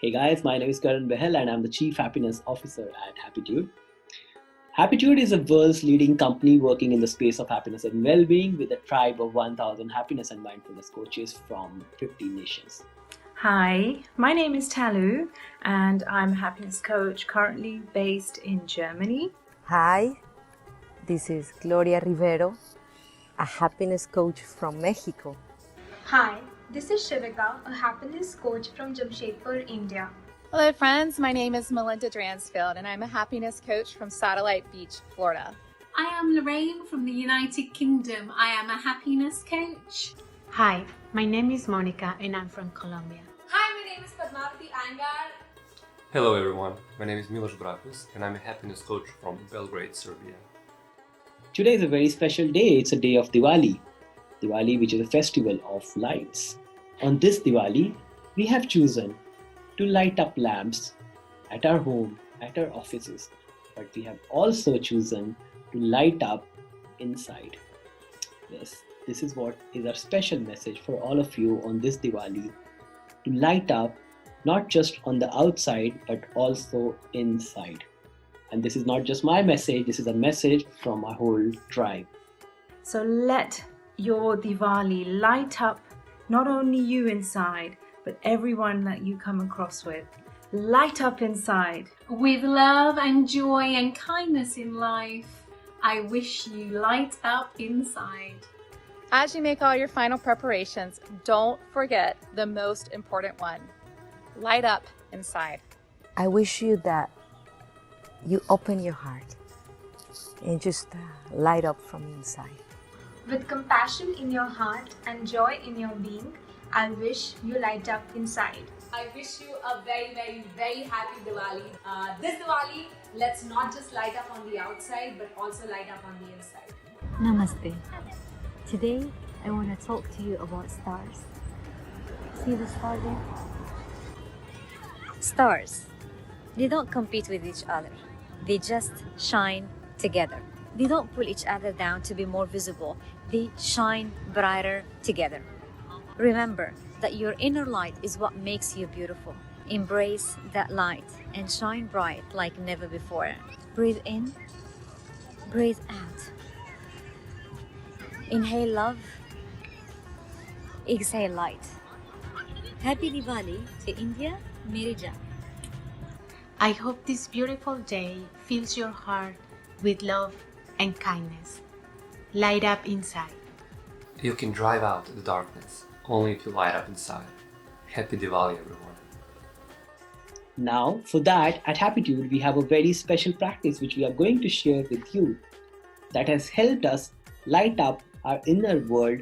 Hey guys, my name is Karan Behel and I'm the Chief Happiness Officer at Happiitude. Happiitude is the world's leading company working in the space of happiness and well-being with a tribe of 1,000 happiness and mindfulness coaches from 50 nations. Hi, my name is Talu and I'm a happiness coach currently based in Germany. Hi, this is Gloria Rivero, a happiness coach from Mexico. Hi, this is Shivika, a happiness coach from Jamshedpur, India. Hello, friends. My name is Melinda Dransfield, and I'm a happiness coach from Satellite Beach, Florida. I am Lorraine from the United Kingdom. I am a happiness coach. Hi, my name is Monica and I'm from Colombia. Hi, my name is Padmavati Angar. Hello everyone, my name is Miloš Brakus and I'm a happiness coach from Belgrade, Serbia. Today is a very special day. It's a day of Diwali. Diwali, which is a festival of lights. On this Diwali, we have chosen to light up lamps at our home, at our offices, but we have also chosen to light up inside. Yes, this is what is our special message for all of you on this Diwali, to light up not just on the outside but also inside. And this is not just my message, this is a message from our whole tribe. So let your Diwali light up not only you inside, but everyone that you come across with. Light up inside. With love and joy and kindness in life, I wish you light up inside. As you make all your final preparations, don't forget the most important one. Light up inside. I wish you that you open your heart and just light up from inside. With compassion in your heart and joy in your being, I wish you light up inside. I wish you a very, very, very happy Diwali. This Diwali, let's not just light up on the outside, but also light up on the inside. Namaste. Today, I want to talk to you about stars. See the star there? Stars, they don't compete with each other. They just shine together. They don't pull each other down to be more visible. They shine brighter together. Remember that your inner light is what makes you beautiful. Embrace that light and shine bright like never before. Breathe in, breathe out. Inhale love, exhale light. Happy Diwali to India, Meri Jaan. I hope this beautiful day fills your heart with love and kindness. Light up inside. You can drive out the darkness only if you light up inside. Happy Diwali everyone. Now, for that, at Happiitude, we have a very special practice which we are going to share with you that has helped us light up our inner world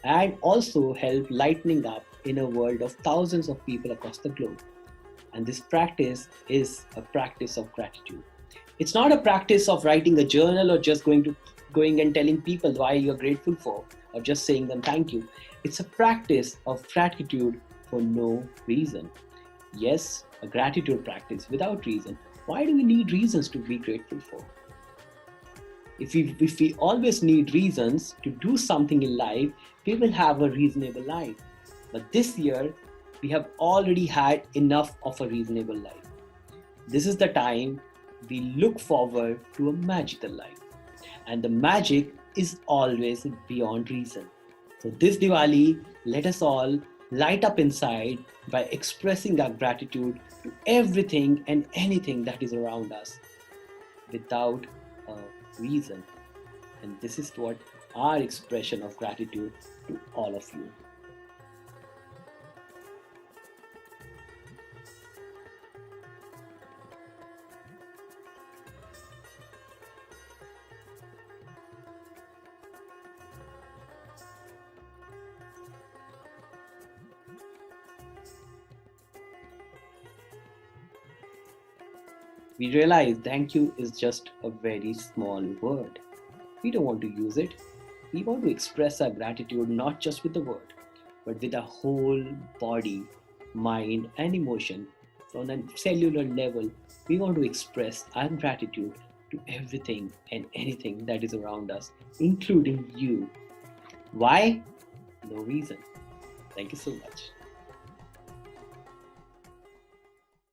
and also help lightening up inner world of thousands of people across the globe. And this practice is a practice of gratitude. It's not a practice of writing a journal or just going and telling people why you're grateful for or just saying them thank you. It's a practice of gratitude for no reason. Yes, a gratitude practice without reason. Why do we need reasons to be grateful for? If we always need reasons to do something in life, we will have a reasonable life. But this year, we have already had enough of a reasonable life. This is the time we look forward to a magical life. And the magic is always beyond reason. So this Diwali, let us all light up inside by expressing our gratitude to everything and anything that is around us without a reason. And this is what our expression of gratitude to all of you. We realize thank you is just a very small word. We don't want to use it. We want to express our gratitude not just with the word, but with our whole body, mind, and emotion. So on a cellular level, we want to express our gratitude to everything and anything that is around us, including you. Why? No reason. Thank you so much.